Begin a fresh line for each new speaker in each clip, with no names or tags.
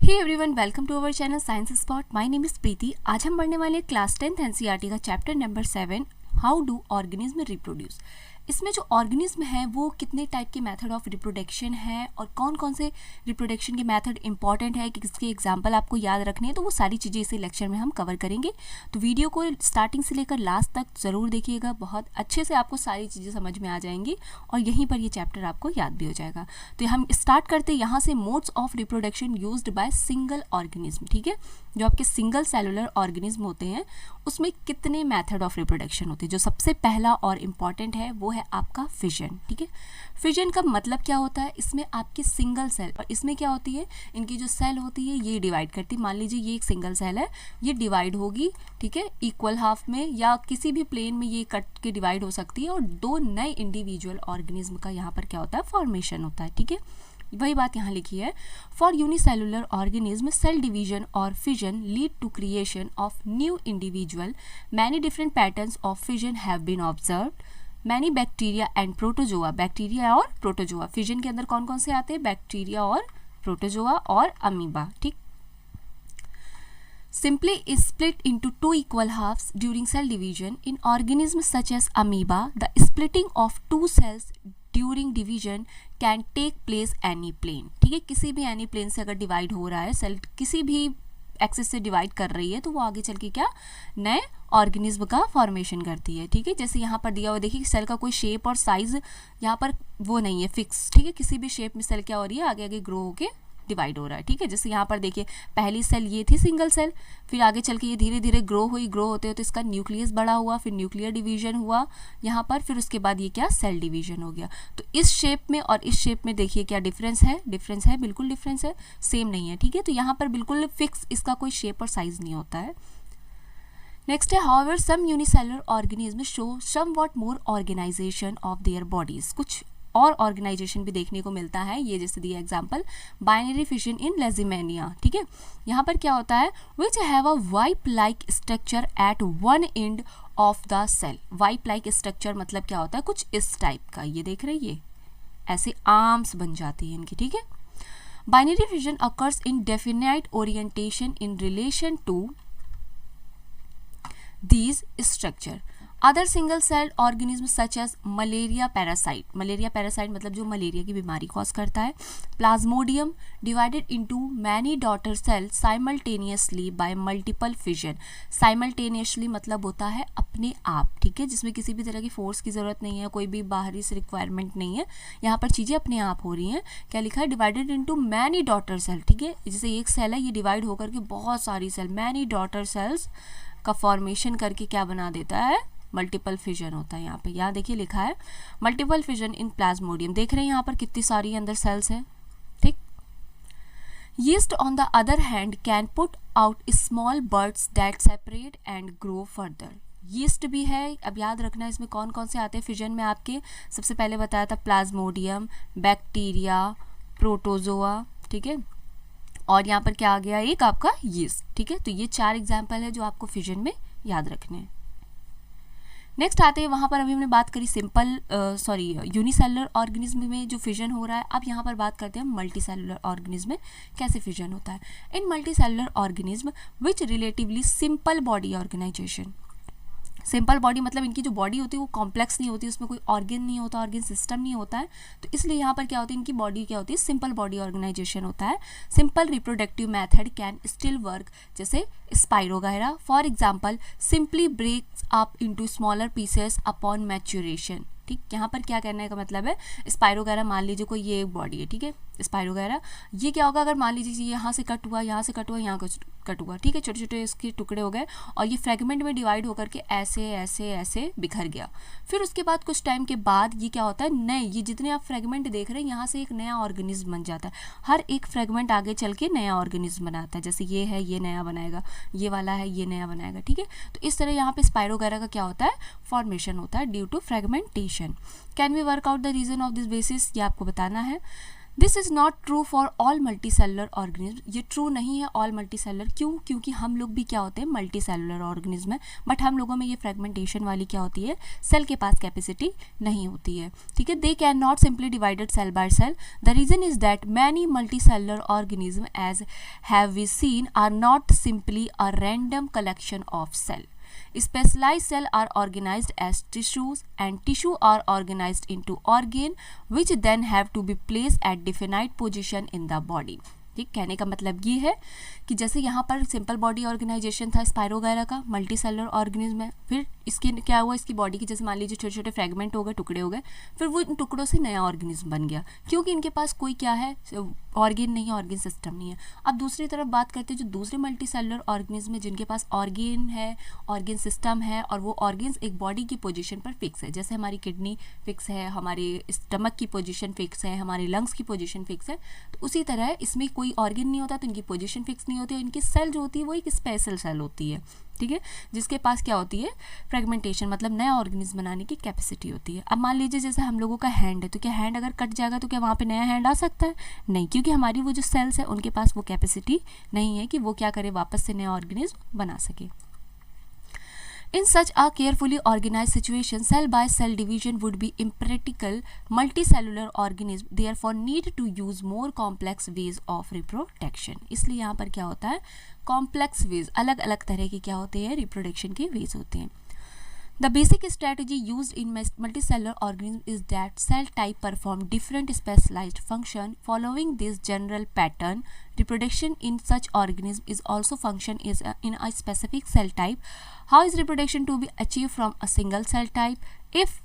Hey everyone, welcome to our channel science spot. My name is Preeti. आज हम पढ़ने वाले क्लास 10th एनसीईआरटी का chapter number 7 how do organism reproduce. इसमें जो ऑर्गेनिज्म है वो कितने टाइप के मेथड ऑफ रिप्रोडक्शन है और कौन कौन से रिप्रोडक्शन के मेथड इंपॉर्टेंट है, किसके एग्जांपल आपको याद रखने हैं, तो वो सारी चीज़ें इसी लेक्चर में हम कवर करेंगे। तो वीडियो को स्टार्टिंग से लेकर लास्ट तक ज़रूर देखिएगा, बहुत अच्छे से आपको सारी चीज़ें समझ में आ जाएंगी और यहीं पर ये चैप्टर आपको याद भी हो जाएगा। तो हम स्टार्ट करते हैं यहाँ से, modes of reproduction used by single organism. ठीक है, जो आपके सिंगल सेलुलर ऑर्गेनिज्म होते हैं उसमें कितने मेथड ऑफ रिप्रोडक्शन होते हैं। जो सबसे पहला और इम्पॉर्टेंट है वो है आपका फिजन। ठीक है, फिजन का मतलब क्या होता है, इसमें आपकी सिंगल सेल, और इसमें क्या होती है, इनकी जो सेल होती है ये डिवाइड करती है। मान लीजिए ये एक सिंगल सेल है, ये डिवाइड होगी, ठीक है, इक्वल हाफ में या किसी भी प्लेन में ये कट के डिवाइड हो सकती है और दो नए इंडिविजुअल ऑर्गेनिज्म का यहाँ पर क्या होता है, फॉर्मेशन होता है। ठीक है, वही बात यहाँ लिखी है। For unicellular organism cell division और fission lead to creation of new individual. Many different patterns of fission have been observed. Many bacteria and protozoa, bacteria और प्रोटोजोआ, फिजन के अंदर कौन कौन से आते हैं, बैक्टीरिया और प्रोटोजोआ और अमीबा। ठीक, simply is split into two equal halves during cell division. In organisms such as amoeba, the splitting of two cells during division can take place any plane. ठीक है, किसी भी एनी प्लेन से अगर divide हो रहा है, सेल किसी भी एक्सिस से डिवाइड कर रही है तो वो आगे चल के क्या नए ऑर्गेनिज्म का फॉर्मेशन करती है। ठीक है, जैसे यहाँ पर दिया हुआ देखिए, सेल का कोई शेप और साइज यहाँ पर वो नहीं है फिक्स। ठीक है, किसी भी शेप में सेल क्या हो रही है, आगे आगे ग्रो होके डिवाइड हो रहा है। ठीक है, जैसे यहाँ पर देखिए पहली सेल ये थी सिंगल सेल, फिर आगे चल के ये धीरे धीरे ग्रो हुई, ग्रो होते होते इसका न्यूक्लियस बड़ा हुआ, फिर न्यूक्लियर डिवीजन हुआ यहाँ पर, फिर उसके बाद ये क्या सेल डिवीजन हो गया। तो इस शेप में और इस शेप में देखिए क्या डिफरेंस है, डिफरेंस है, बिल्कुल डिफरेंस है, सेम नहीं है। ठीक है, तो यहाँ पर बिल्कुल फिक्स इसका कोई शेप और साइज नहीं होता है। नेक्स्ट है, however some unicellular organism show somewhat more organisation of their bodies. कुछ और ऑर्गेनाइजेशन भी देखने को मिलता है, ये जैसे दिया example binary fission in Leishmania. ठीक है, यहाँ पर क्या होता है, which have a whip like structure at one end of the cell. Whip like structure मतलब क्या होता है, कुछ इस टाइप का, ये देख रहे हैं, ये ऐसे आर्म्स बन जाती है इनकी। ठीक है, binary fission occurs in definite orientation in relation to these structure. Other single celled organisms such as malaria parasite, malaria parasite मतलब जो मलेरिया की बीमारी कॉज करता है, plasmodium divided into many daughter cells simultaneously by multiple fission. simultaneously मतलब होता है अपने आप, ठीक है, जिसमें किसी भी तरह की फोर्स की ज़रूरत नहीं है, कोई भी बाहरी से रिक्वायरमेंट नहीं है, यहाँ पर चीज़ें अपने आप हो रही हैं। क्या लिखा है, divided into many daughter cell. ठीक है, जैसे एक सेल है ये डिवाइड होकर के बहुत सारी सेल, मैनी डॉटर सेल्स का फॉर्मेशन करके क्या बना देता है, मल्टीपल फिजन होता है। यहाँ पे यहाँ देखिए लिखा है मल्टीपल फिजन इन प्लाज्मोडियम। देख रहे हैं यहाँ पर कितनी सारी अंदर सेल्स हैं। ठीक, yeast on the other hand can put out small birds that separate and grow further. Yeast भी है, अब याद रखना इसमें कौन कौन से आते हैं फिजन में आपके, सबसे पहले बताया था प्लाज्मोडियम, बैक्टीरिया, प्रोटोजोआ। ठीक है, और यहाँ पर क्या आ गया, एक आपका यीस्ट। ठीक है, तो ये चार एग्जाम्पल है जो आपको फिजन में याद रखने हैं। नेक्स्ट आते हैं, वहाँ पर अभी हमने बात करी सिंपल यूनिसेलुलर ऑर्गेनिज्म में जो फिजन हो रहा है। अब यहाँ पर बात करते हैं मल्टी सेलुलर ऑर्गेनिज्म में कैसे फिजन होता है। In multi cellular organism which relatively simple body organisation. Simple body मतलब इनकी जो बॉडी होती है वो कॉम्प्लेक्स नहीं होती, उसमें कोई ऑर्गन नहीं होता, ऑर्गन सिस्टम नहीं होता है, तो इसलिए यहाँ पर क्या होती है, इनकी बॉडी क्या होती है, सिंपल बॉडी ऑर्गेनाइजेशन होता है। Simple reproductive method can still work, जैसे spirogyra for example simply breaks up into smaller pieces upon maturation. ठीक, यहाँ पर क्या कहने का मतलब है, स्पाइरोगायरा मान लीजिए कोई ये एक बॉडी है, ठीक है, स्पाइरोगायरा, ये क्या होगा, अगर मान लीजिए यहाँ से कट हुआ, यहाँ से कट हुआ, यहाँ कट हुआ, ठीक है, छोटे छोटे इसके टुकड़े हो गए और ये फ्रेगमेंट में डिवाइड होकर के ऐसे ऐसे ऐसे बिखर गया। फिर उसके बाद कुछ टाइम के बाद ये क्या होता है, नए, ये जितने आप फ्रेगमेंट देख रहे हैं यहाँ से एक नया ऑर्गेनिज्म बन जाता है। हर एक फ्रेगमेंट आगे चल के नया ऑर्गेनिज्म बनाता है, जैसे ये है ये नया बनाएगा, ये वाला है ये नया बनाएगा। ठीक है, तो इस तरह यहाँ पे स्पाइरोगायरा का क्या होता है, फॉर्मेशन होता है due to fragmentation. Can we work out the reason of this basis, ये आपको बताना है। This is not true for all multi cellular organism, ये ट्रू नहीं है ऑल मल्टी सेलुलर। क्यों? क्योंकि हम लोग भी क्या होते हैं, मल्टी सेलुलर ऑर्गेनिज्म है, बट हम लोगों में ये फ्रेगमेंटेशन वाली क्या होती है, सेल के पास कैपेसिटी नहीं होती है, ठीक है। They can not simply divided cell by cell. The reason is that many multi cellular organism as have we seen are not simply a random collection of cell. Specialized cells are organized as tissues and tissue are organized into organ which then have to be placed at definite position in the body. ठीक, कहने का मतलब ये है कि जैसे यहाँ पर सिंपल बॉडी ऑर्गेनाइजेशन था स्पाइरोगायरा का, मल्टी सेलुलर ऑर्गेनिज्म है, फिर इसके क्या हुआ, इसकी बॉडी की जैसे मान लीजिए छोटे छोटे फ्रेगमेंट हो गए, टुकड़े हो गए, फिर वो इन टुकड़ों से नया ऑर्गेनिज्म बन गया, क्योंकि इनके पास कोई क्या है, ऑर्गेन नहीं है, ऑर्गेन सिस्टम नहीं है। अब दूसरी तरफ बात करते हैं जो दूसरे मल्टी सेलुलर ऑर्गेनिज्म है जिनके पास ऑर्गेन है, ऑर्गेन सिस्टम है, और वो ऑर्गेन्स एक बॉडी की पोजीशन पर फिक्स है, जैसे हमारी किडनी फिक्स है, हमारे स्टमक की पोजीशन फिक्स है, हमारे लंग्स की पोजीशन फिक्स है, तो उसी तरह इसमें कोई ऑर्गेन नहीं होता तो इनकी पोजीशन फिक्स नहीं होती, और इनकी सेल जो होती है वो एक स्पेशल सेल होती है, ठीक है, जिसके पास क्या होती है, फ्रेगमेंटेशन मतलब नया ऑर्गेनिज्म बनाने की कैपेसिटी होती है। अब मान लीजिए जैसे हम लोगों का हैंड है, तो क्या हैंड अगर कट जाएगा तो क्या वहाँ पे नया हैंड आ सकता है? नहीं, क्योंकि हमारी वो जो सेल्स है उनके पास वो कैपेसिटी नहीं है कि वो क्या करे, वापस से नया ऑर्गेनिज्म बना सके। In such a carefully organized situation, cell by cell division would be impractical. Multicellular organisms therefore need to use more complex ways of reproduction. इसलिए यहाँ पर क्या होता है, complex ways, अलग अलग तरह के क्या होते हैं, reproduction के ways होते हैं। The basic strategy used in multicellular organisms is that cell type perform different specialized function. Following this general pattern, reproduction in such organism is also function is in a specific cell type. How is reproduction to be achieved from a single cell type? If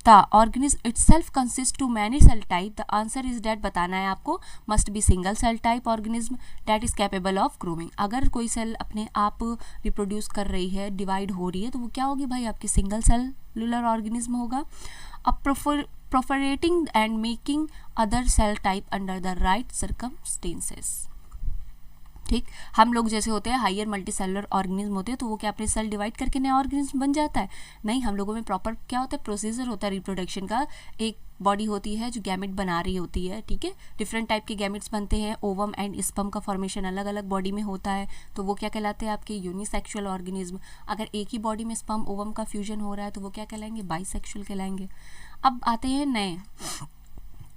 the organism itself consists to many cell type, the answer is that बताना है आपको, must be single cell type organism that is capable of growing. अगर कोई cell अपने आप reproduce कर रही है, डिवाइड हो रही है, तो वो क्या होगी भाई, आपकी सिंगल सेलुलर ऑर्गेनिज्म होगा। अब proliferating and making other cell type under the right circumstances. ठीक, हम लोग जैसे होते हैं हायर मल्टी सेलुलर ऑर्गेनिज्म होते हैं, तो वो क्या अपने सेल डिवाइड करके नया ऑर्गेनिज्म बन जाता है? नहीं, हम लोगों में प्रॉपर क्या होता है, प्रोसीजर होता है रिप्रोडक्शन का। एक बॉडी होती है जो गैमेट बना रही होती है, ठीक है, डिफरेंट टाइप के गैमेट्स बनते हैं, ओवम एंड स्पर्म का फॉर्मेशन अलग अलग बॉडी में होता है, तो वो क्या कहलाते हैं आपके यूनिसेक्सुअल ऑर्गेनिज्म। अगर एक ही बॉडी में स्पर्म ओवम का फ्यूजन हो रहा है तो वो क्या कहलाएंगे, बाइसेक्सुअल कहलाएंगे। अब आते हैं नए,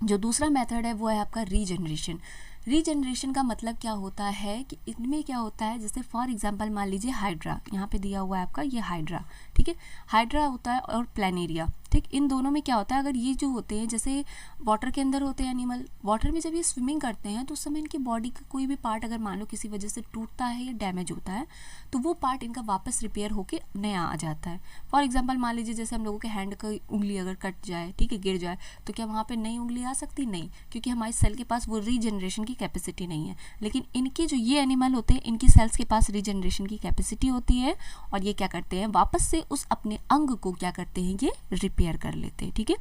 जो दूसरा मेथड है वो है आपका रीजनरेशन। रीजनरेशन का मतलब क्या होता है कि इनमें क्या होता है, जैसे फॉर एग्जांपल मान लीजिए हाइड्रा, यहाँ पे दिया हुआ है आपका ये हाइड्रा, ठीक है, हाइड्रा होता है और प्लानेरिया, ठीक, इन दोनों में क्या होता है, अगर ये जो होते हैं जैसे वाटर के अंदर होते हैं एनिमल, वाटर में जब ये स्विमिंग करते हैं तो उस समय इनकी बॉडी का कोई भी पार्ट अगर मान लो किसी वजह से टूटता है या डैमेज होता है तो वो पार्ट इनका वापस रिपेयर होके नया आ जाता है। फॉर एग्जांपल मान लीजिए जैसे हम लोगों के हैंड का उंगली अगर कट जाए, ठीक है, गिर जाए, तो क्या वहाँ पर नई उंगली आ सकती? नहीं, क्योंकि हमारे सेल के पास वो रीजनरेशन की कैपेसिटी नहीं है। लेकिन इनके जो ये एनिमल होते हैं इनकी सेल्स के पास रीजनरेशन की कैपेसिटी होती है, और ये क्या करते हैं, वापस से उस अपने अंग को क्या करते हैं, ये रिपेयर कर लेते हैं, ठीक है।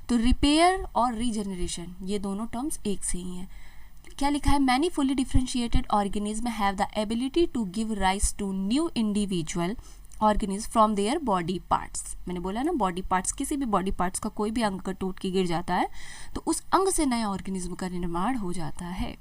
तो रिपेयर और रीजनरेशन ये दोनों टर्म्स एक से ही हैं। क्या लिखा है, many fully differentiated organism have the ability to give rise to new individual organism from their body parts. मैंने बोला ना, बॉडी पार्ट्स, किसी भी बॉडी पार्ट्स का कोई भी अंग का टूट के गिर जाता है तो उस अंग से नया ऑर्गेनिज्म का निर्माण हो जाता है।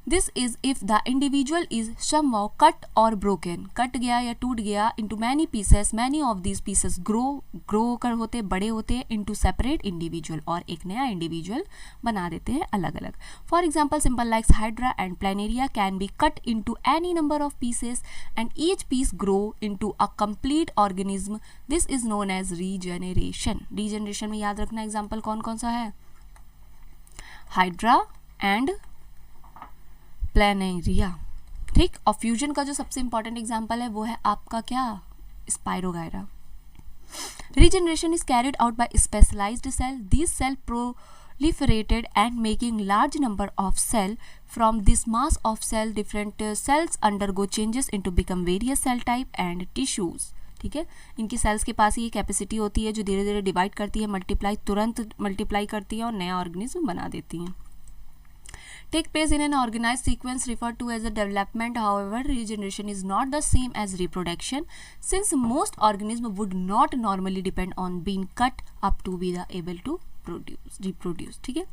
This is if the individual is somehow cut or broken, cut गया या टूट गया into many pieces, many of these pieces grow कर होते बड़े होते हैं into separate individual, और एक नया individual बना देते हैं अलग अलग। For example, simple like hydra and planaria can be cut into any number of pieces and each piece grow into a complete organism. This is known as regeneration. Regeneration में याद रखना एग्जाम्पल कौन कौन सा है, हाइड्रा एंड प्लानेरिया, ठीक। और fusion का जो सबसे इंपॉर्टेंट एग्जांपल है वो है आपका क्या, Spirogyra. Regeneration is carried out by specialised cell, this cell proliferated and making large number of cell. From this mass of cell, different cells undergo changes into become various cell type and tissues, ठीक है। इनकी sales के पास ये capacity होती है जो धीरे धीरे डिवाइड करती है, मल्टीप्लाई, तुरंत मल्टीप्लाई करती है और नया ऑर्गेनिज्म बना देती हैं। Take place in an organized sequence referred to as a development. However, regeneration is not the same as reproduction, since most organisms would not normally depend on being cut up to be able to reproduce. ठीक है।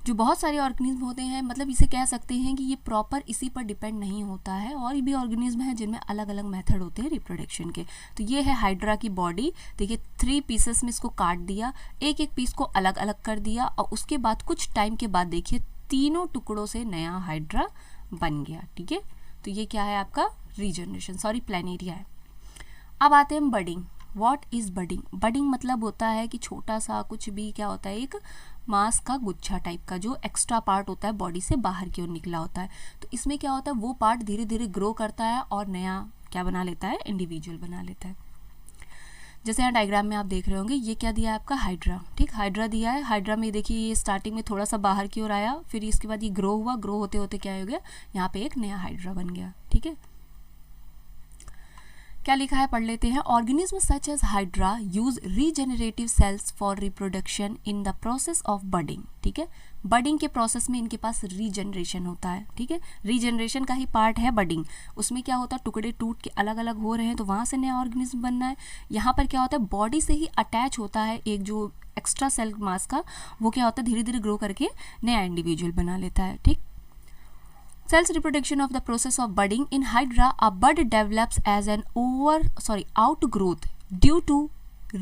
जो बहुत सारे organism होते हैं, मतलब इसे कह सकते हैं कि ये प्रॉपर इसी पर डिपेंड नहीं होता है, और भी ऑर्गेनिज्म हैं जिनमें अलग अलग मेथड होते हैं रिप्रोडक्शन के। तो ये है हाइड्रा की बॉडी। देखिए 3 पीसेस में इसको काट दिया, एक एक पीस को अलग अलग कर दिया, और उसके बाद कुछ टाइम के बाद देखिए तीनों टुकड़ों से नया हाइड्रा बन गया। ठीक है, तो ये क्या है आपका रीजनरेशन, सॉरी प्लेनेरिया है। अब आते हैं budding. What is budding? Budding मतलब होता है कि छोटा सा कुछ भी क्या होता है, एक मांस का गुच्छा टाइप का जो एक्स्ट्रा पार्ट होता है बॉडी से बाहर की ओर निकला होता है। तो इसमें क्या होता है, वो पार्ट धीरे धीरे ग्रो करता है और नया क्या बना लेता है, इंडिविजुअल बना लेता है। जैसे यहाँ डायग्राम में आप देख रहे होंगे, ये क्या दिया है आपका, हाइड्रा। ठीक, हाइड्रा दिया है। हाइड्रा में देखिए ये स्टार्टिंग में थोड़ा सा बाहर की ओर आया, फिर इसके बाद ये ग्रो हुआ, ग्रो होते होते क्या हो गया, यहाँ पे एक नया हाइड्रा बन गया। ठीक है, क्या लिखा है पढ़ लेते हैं। Organism such as Hydra use regenerative cells for reproduction in the process of budding. ठीक है, बडिंग के प्रोसेस में इनके पास रीजनरेशन होता है। ठीक है, रीजनरेशन का ही पार्ट है बडिंग। उसमें क्या होता है, टुकड़े टूट के अलग अलग हो रहे हैं तो वहाँ से नया ऑर्गेनिज्म बनना है। यहाँ पर क्या होता है, बॉडी से ही अटैच होता है एक जो एक्स्ट्रा सेल मास का, वो क्या होता है धीरे धीरे ग्रो करके नया इंडिविजुअल बना लेता है। ठीक, cells reproduction of the process of budding in hydra, a bud develops as an outgrowth due to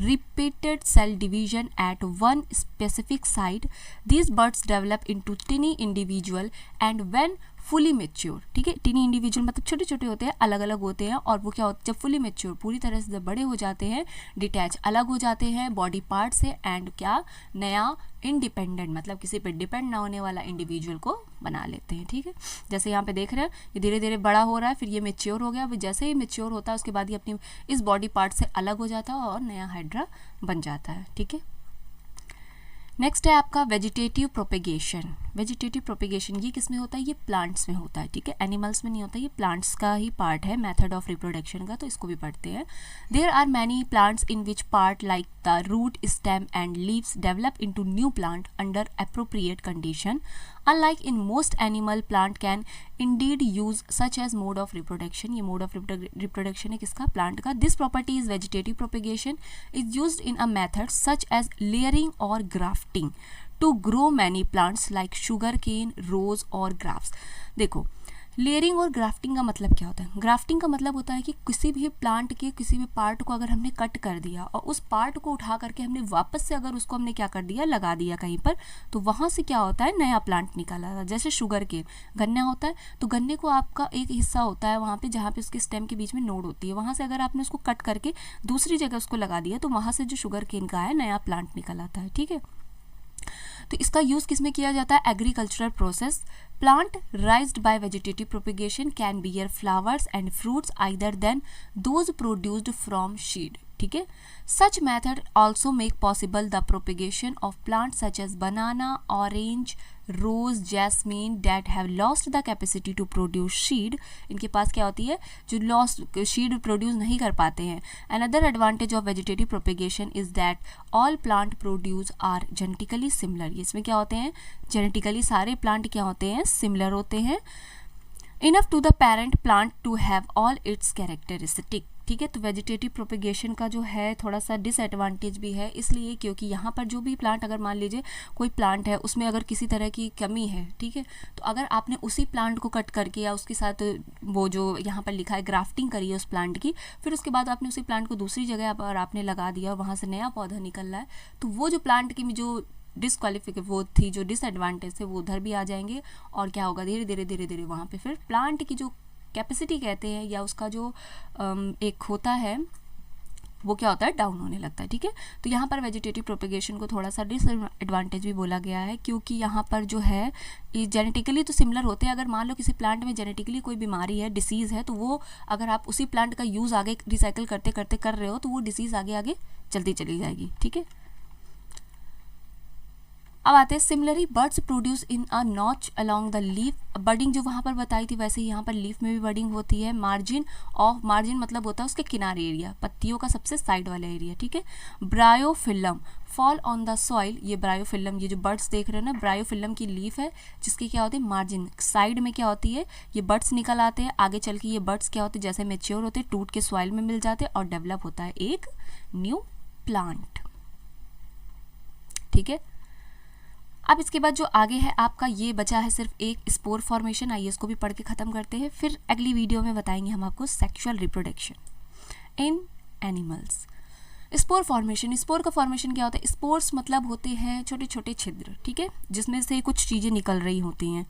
repeated cell division at one specific site. These buds develop into tiny individual and when fully mature, ठीक है, tiny individual मतलब छोटे छोटे होते हैं, अलग अलग होते हैं, और वो क्या होता है जब फुली मेच्योर पूरी तरह से जब बड़े हो जाते हैं, डिटैच अलग हो जाते हैं बॉडी पार्ट से, एंड क्या नया इंडिपेंडेंट मतलब किसी पे डिपेंड ना होने वाला इंडिविजुअल को बना लेते हैं। ठीक है, जैसे यहाँ पे देख रहे हैं ये धीरे धीरे बड़ा हो रहा है, फिर ये मेच्योर हो गया, जैसे ही मेच्योर होता है उसके बाद ये अपनी इस बॉडी पार्ट से अलग हो जाता है और नया हाइड्रा बन जाता है। ठीक है, नेक्स्ट है आपका वेजिटेटिव प्रोपेगेशन। वेजिटेटिव प्रोपेगेशन ये किस में होता है, ये प्लांट्स में होता है। ठीक है, एनिमल्स में नहीं होता, ये प्लांट्स का ही पार्ट है मेथड ऑफ रिप्रोडक्शन का, तो इसको भी पढ़ते हैं। There are many plants in which part like the root, stem and leaves develop into new plant under appropriate condition. Unlike in most animal, plant can indeed use such as mode of reproduction. ये mode of reproduction है किसका, plant का। This property is vegetative propagation is used in a method such as layering or grafting to grow many plants like sugarcane, rose or grapes. देखो layering और grafting का मतलब क्या होता है। ग्राफ्टिंग का मतलब होता है कि किसी भी प्लांट के किसी भी पार्ट को अगर हमने कट कर दिया और उस पार्ट को उठा करके हमने वापस से अगर उसको हमने क्या कर दिया, लगा दिया कहीं पर, तो वहाँ से क्या होता है नया प्लांट निकाला था। जैसे शुगर के गन्ना होता है, तो गन्ने को आपका एक हिस्सा होता है वहाँ पर जहाँ पे उसके स्टेम के बीच में नोड होती है, वहाँ से अगर आपने उसको कट करके दूसरी जगह उसको लगा दिया तो वहाँ से जो शुगर केन का है नया प्लांट निकल आता है। ठीक है, तो इसका यूज किसमें किया जाता है, agricultural process. Plant raised by vegetative propagation can bear flowers and fruits either than those produced from seed. ठीक है, such method also make possible the propagation of plant such as banana, orange, rose, jasmine that have lost the capacity to produce seed. इनके पास क्या होती है, जो lost शीड produce नहीं कर पाते हैं। Another advantage of vegetative propagation is that all plant produce are genetically similar. इसमें क्या होते हैं, जेनेटिकली सारे प्लांट क्या होते हैं, सिमिलर होते हैं। Enough to the parent plant to have all its characteristic. ठीक है, तो वेजिटेटिव प्रोपेगेशन का जो है थोड़ा सा डिसएडवांटेज भी है, इसलिए क्योंकि यहाँ पर जो भी प्लांट, अगर मान लीजिए कोई प्लांट है उसमें अगर किसी तरह की कमी है, ठीक है, तो अगर आपने उसी प्लांट को कट करके या उसके साथ वो जो यहाँ पर लिखा है ग्राफ्टिंग करी है उस प्लांट की, फिर उसके बाद आपने उसी प्लांट को दूसरी जगह पर आपने लगा दिया और वहाँ से नया पौधा निकल रहा है, तो वो जो प्लांट की जो वो थी, जो डिसएडवांटेज थे, वो उधर भी आ जाएंगे और क्या होगा, धीरे धीरे वहाँ पे फिर प्लांट की जो कैपेसिटी कहते हैं या उसका जो एक होता है वो क्या होता है, डाउन होने लगता है। ठीक है, तो यहाँ पर वेजिटेटिव प्रोपेगेशन को थोड़ा सा डिसएडवांटेज भी बोला गया है, क्योंकि यहाँ पर जो है ये जेनेटिकली तो सिमिलर होते हैं। अगर मान लो किसी प्लांट में जेनेटिकली कोई बीमारी है, डिसीज़ है, तो वो अगर आप उसी प्लांट का यूज़ आगे रिसाइकिल करते करते कर रहे हो तो वो डिसीज़ आगे आगे चलती चली जाएगी। ठीक है, अब आते हैं similarly birds produce in a notch along the leaf. Birding जो वहाँ पर बताई थी वैसे ही यहाँ पर लीफ में भी बर्डिंग होती है। मार्जिन मतलब होता है उसके किनारे एरिया, पत्तियों का सबसे साइड वाला एरिया। ठीक है, bryophyllum fall on the soil. ये ब्रायोफिल्म, ये जो बर्ड्स देख रहे हैं ना, ब्रायोफिल्म की लीफ है जिसकी क्या होती है, मार्जिन साइड में क्या होती है, ये बर्ड्स निकल आते हैं। आगे चल के ये बर्ड्स क्या होते हैं, जैसे मेच्योर होते हैं टूट के सॉइल में मिल जाते हैं और डेवलप होता है एक न्यू प्लांट। ठीक है, अब इसके बाद जो आगे है आपका, ये बचा है सिर्फ एक स्पोर फॉर्मेशन। आइए इसको भी पढ़ के ख़त्म करते हैं, फिर अगली वीडियो में बताएंगे हम आपको sexual reproduction in animals. Spore formation, spore का फॉर्मेशन क्या होता है? स्पोर्स मतलब होते हैं छोटे छोटे छिद्र, ठीक है, जिसमें से कुछ चीज़ें निकल रही होती हैं।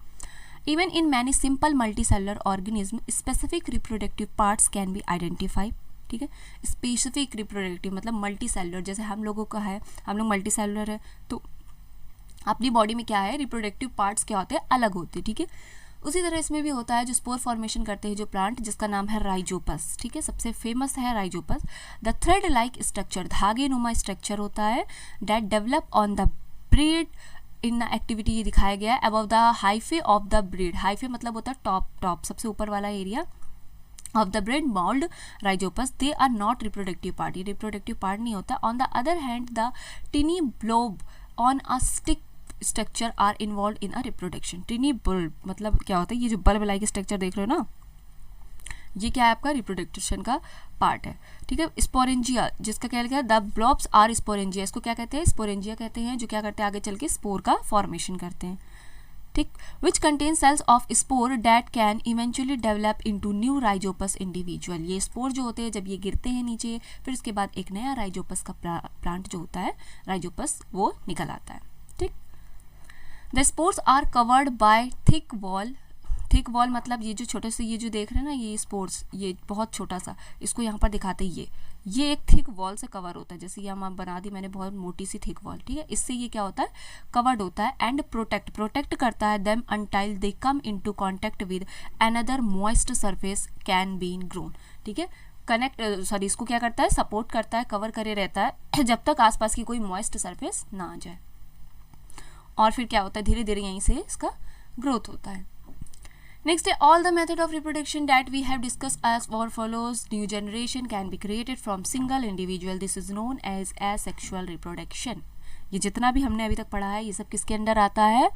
Even in many simple multicellular organism specific reproductive parts can be identified, ठीक है। स्पेसिफिक रिप्रोडक्टिव मतलब मल्टीसेलुलर, जैसे हम लोगों का है, हम लोग मल्टीसेलुलर है, तो अपनी बॉडी में क्या है, रिप्रोडक्टिव पार्ट्स क्या होते हैं, अलग होते हैं, ठीक है। उसी तरह इसमें भी होता है जो स्पोर फॉर्मेशन करते हैं जो प्लांट, जिसका नाम है राइजोपस, ठीक है, सबसे फेमस है rhizopus. The thread like structure, धागे नुमा स्ट्रक्चर होता है, that develop on the bread in the activity, ये दिखाया गया है, above the hyphae of the bread. Hyphae मतलब होता है टॉप सबसे ऊपर वाला area of the bread mould rhizopus. They are not reproductive part, ये रिप्रोडक्टिव पार्ट नहीं होता। On the other hand the tiny blob on a stick structure are involve in a reproduction. टिनी bulb मतलब क्या होता है, ये जो बल्ब लाइक स्ट्रक्चर देख रहे हो ना, ये क्या है आपका रिप्रोडक्शन का पार्ट है, ठीक है। स्पोरेंजिया, जिसका क्या लिखा है, द ब्लॉब्स आर स्पोरेंजिया, इसको क्या कहते हैं, स्पोरेंजिया कहते हैं, जो क्या करते हैं आगे चल के स्पोर का फॉर्मेशन करते हैं, ठीक। Which contain cells of spore that can eventually develop into new Rhizopus individual. ये स्पोर जो होते हैं जब ये गिरते हैं नीचे, फिर उसके बाद एक नया राइजोपस का प्लांट जो होता है, राइजोपस, वो निकल आता है, ठीक। The spores are covered by thick wall. Thick wall मतलब ये जो छोटे से, ये जो देख रहे हैं ना, ये स्पोर्स, ये बहुत छोटा सा, इसको यहाँ पर दिखाते हैं, ये एक थिक वॉल से कवर होता है। जैसे यहाँ बना दी मैंने बहुत मोटी सी थिक वॉल, ठीक है, इससे ये क्या होता है, कवर्ड होता है। एंड प्रोटेक्ट करता है them until they come into contact with another moist surface can be grown, ठीक है। इसको क्या करता है, सपोर्ट करता है, कवर करे रहता है जब तक आसपास की कोई मॉइस्ट सरफेस ना आ जाए, और फिर क्या होता है, धीरे धीरे यहीं से इसका ग्रोथ होता है। Next, all the method of reproduction that we have discussed as follows. New generation can be created from single individual. This is known as asexual reproduction. ये जितना भी हमने अभी तक पढ़ा है, ये सब किसके अंदर आता है,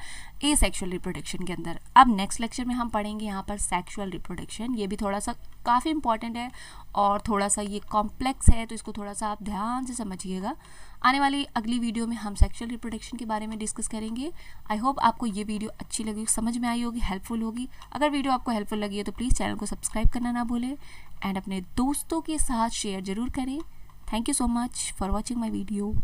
एसेक्सुअल रिप्रोडक्शन के अंदर। अब नेक्स्ट लेक्चर में हम पढ़ेंगे यहाँ पर सेक्सुअल रिप्रोडक्शन। ये भी थोड़ा सा काफ़ी इंपॉर्टेंट है और थोड़ा सा ये कॉम्प्लेक्स है, तो इसको थोड़ा सा आप ध्यान से समझिएगा। आने वाली अगली वीडियो में हम सेक्सुअल रिप्रोडक्शन के बारे में डिस्कस करेंगे। आई होप आपको ये वीडियो अच्छी लगी, समझ में आई होगी, हेल्पफुल होगी। अगर वीडियो आपको हेल्पफुल लगी है तो प्लीज़ चैनल को सब्सक्राइब करना ना भूलें एंड अपने दोस्तों के साथ शेयर ज़रूर करें। Thank you so much for watching my video.